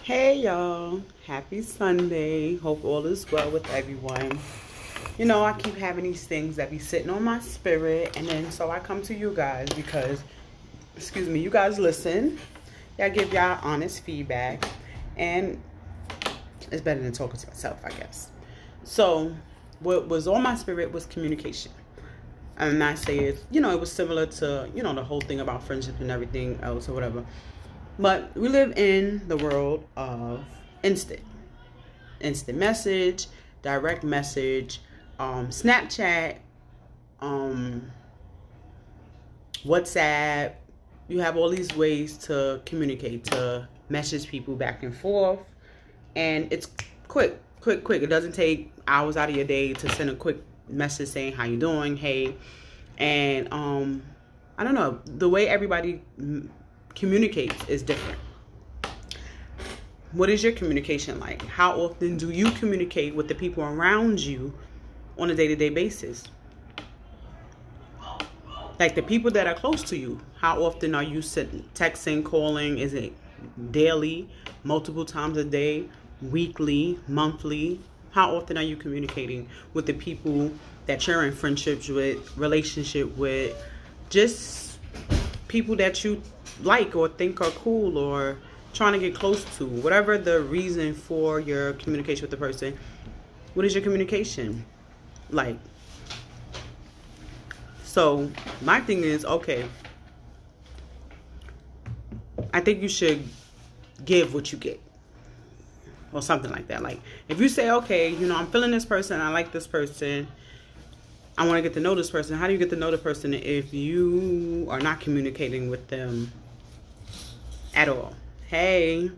Hey y'all, happy Sunday. Hope all is well with everyone. You know, I keep having these things that be sitting on my spirit, and then so I come to you guys because, you guys listen. Y'all give y'all honest feedback, and it's better than talking to myself, I guess. So, what was on my spirit was communication. And I say it was similar to, the whole thing about friendship and everything else or whatever. But we live in the world of instant message, direct message, Snapchat, WhatsApp. You have all these ways to communicate, to message people back and forth. And it's quick. It doesn't take hours out of your day to send a quick message saying how you doing, hey. And I don't know, the way everybody communicates is different. What is your communication like? How often do you communicate with the people around you on a day-to-day basis? Like the people that are close to you, how often are you texting, calling? Is it daily, multiple times a day, weekly, monthly? How often are you communicating with the people that you're in friendships with, relationship with, just people that you like or think are cool or trying to get close to? Whatever the reason for your communication with the person, what is your communication like? So my thing is, okay, I think you should give what you get, or something like that. Like if you say, okay, I'm feeling this person, I like this person, I want to get to know this person. How do you get to know the person if you are not communicating with them at all? Hey,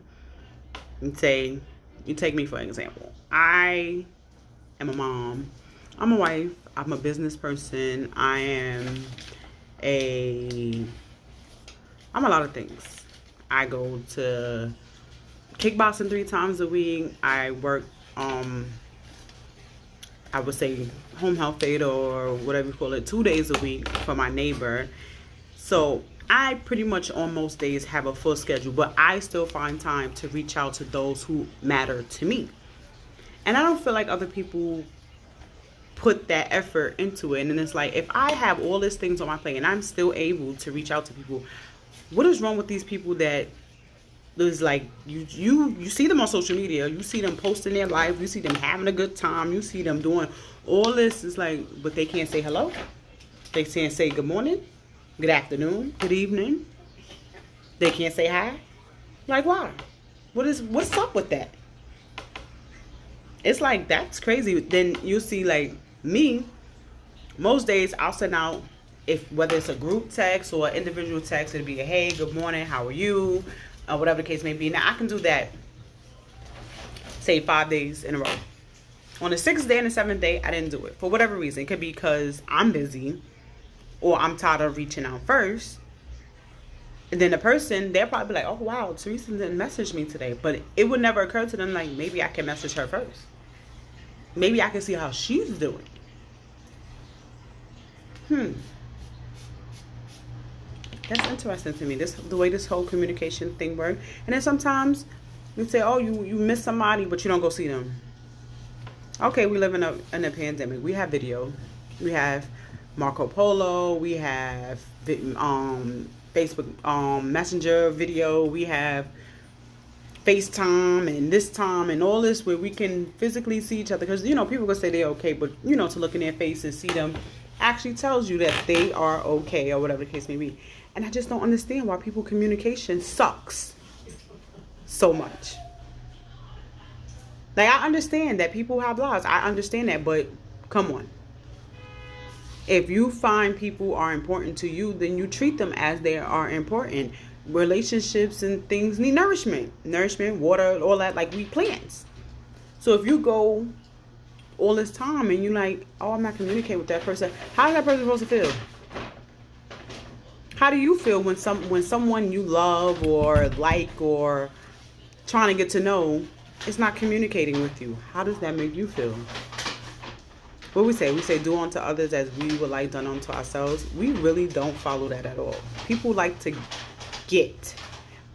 and say, you take me for example. I am a mom. I'm a wife. I'm a business person. I'm a lot of things. I go to kickboxing 3 times a week. I work, I would say home health aide or whatever you call it, 2 days a week for my neighbor. So I pretty much on most days have a full schedule, but I still find time to reach out to those who matter to me. And I don't feel like other people put that effort into it. And it's like, if I have all these things on my plate and I'm still able to reach out to people, what is wrong with these people that is like, you see them on social media, you see them posting their life, you see them having a good time, you see them doing all this. It's like, but they can't say hello. They can't say good morning, good afternoon, good evening. They can't say hi. Like, why? What's up with that? It's like, that's crazy. Then you see, like me, most days I'll send out, whether it's a group text or an individual text, it'll be a hey, good morning, how are you, or whatever the case may be. Now I can do that, say 5 days in a row. On the 6th day and the 7th day, I didn't do it for whatever reason. It could be because I'm busy, or I'm tired of reaching out first. And then the person, they'll probably be like, oh wow, Teresa didn't message me today. But it would never occur to them, like, maybe I can message her first. Maybe I can see how she's doing. That's interesting to me, the way this whole communication thing works. And then sometimes you say, oh, you miss somebody, but you don't go see them. Okay, we live in a pandemic. We have video. We have Marco Polo. We have Facebook Messenger video. We have FaceTime and this time and all this where we can physically see each other. Because, people will say they're okay, but, to look in their face and see them actually tells you that they are okay or whatever the case may be. And I just don't understand why people communication sucks so much. Like, I understand that people have lives. I understand that, but come on. If you find people are important to you, then you treat them as they are important. Relationships and things need nourishment, water, all that, like we plants. So if you go all this time and you like, oh, I'm not communicating with that person, how is that person supposed to feel? How do you feel when someone you love or like or trying to get to know is not communicating with you? How does that make you feel? What we say do unto others as we would like done unto ourselves. We really don't follow that at all. People like to get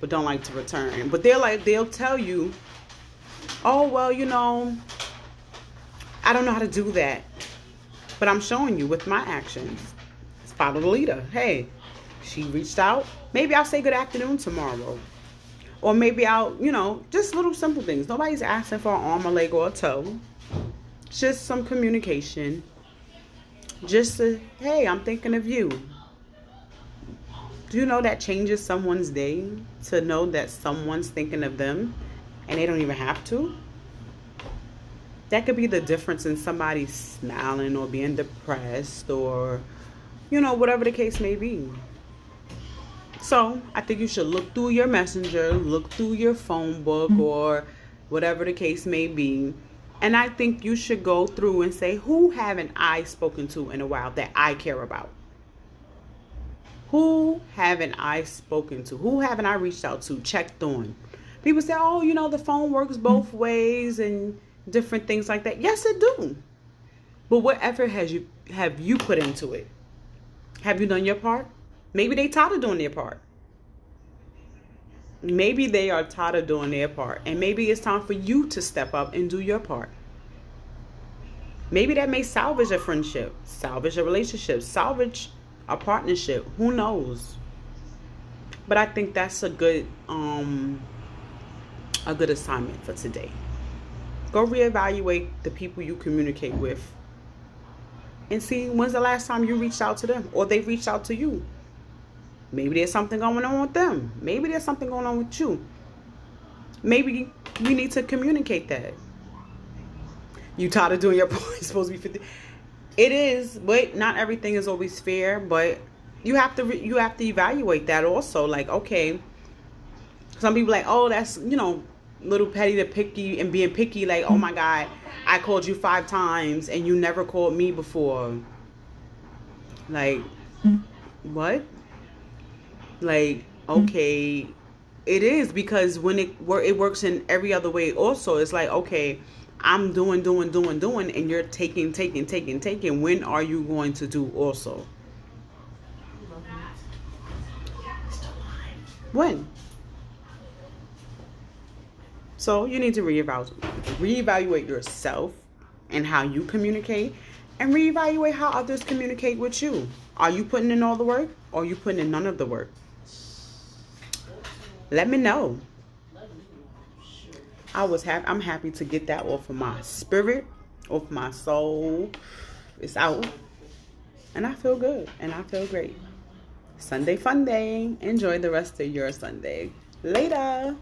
but don't like to return. But they'll tell you, oh, well, you know, I don't know how to do that. But I'm showing you with my actions. Follow the leader. Hey, she reached out. Maybe I'll say good afternoon tomorrow. Or maybe I'll, you know, just little simple things. Nobody's asking for an arm, a leg, or a toe. Just some communication. Just to, hey, I'm thinking of you. Do you know that changes someone's day? To know that someone's thinking of them and they don't even have to? That could be the difference in somebody smiling or being depressed or, you know, whatever the case may be. So I think you should look through your messenger, look through your phone book or whatever the case may be. And I think you should go through and say, who haven't I spoken to in a while that I care about? Who haven't I spoken to? Who haven't I reached out to, checked on? People say, oh, you know, the phone works both ways and different things like that. Yes, it do. But what effort have you put into it? Have you done your part? Maybe they tired of doing their part. Maybe they are tired of doing their part. And maybe it's time for you to step up and do your part. Maybe that may salvage a friendship, salvage a relationship, salvage a partnership. Who knows? But I think that's a good assignment for today. Go reevaluate the people you communicate with and see when's the last time you reached out to them or they reached out to you. Maybe there's something going on with them. Maybe there's something going on with you. Maybe you need to communicate that. You tired of doing your part? It's supposed to be 50. It is, but not everything is always fair. But you have to evaluate that also. Like, okay, some people like, oh, that's, you know, little petty to picky and being picky. Like, oh my God, I called you 5 times and you never called me before. Like, what? Like, okay, it is, because when it works in every other way also. It's like, okay, I'm doing, and you're taking. When are you going to do also? When? So you need to reevaluate yourself and how you communicate, and reevaluate how others communicate with you. Are you putting in all the work, or are you putting in none of the work? Let me know. I'm happy to get that off of my spirit, off my soul. It's out. And I feel good. And I feel great. Sunday fun day. Enjoy the rest of your Sunday. Later.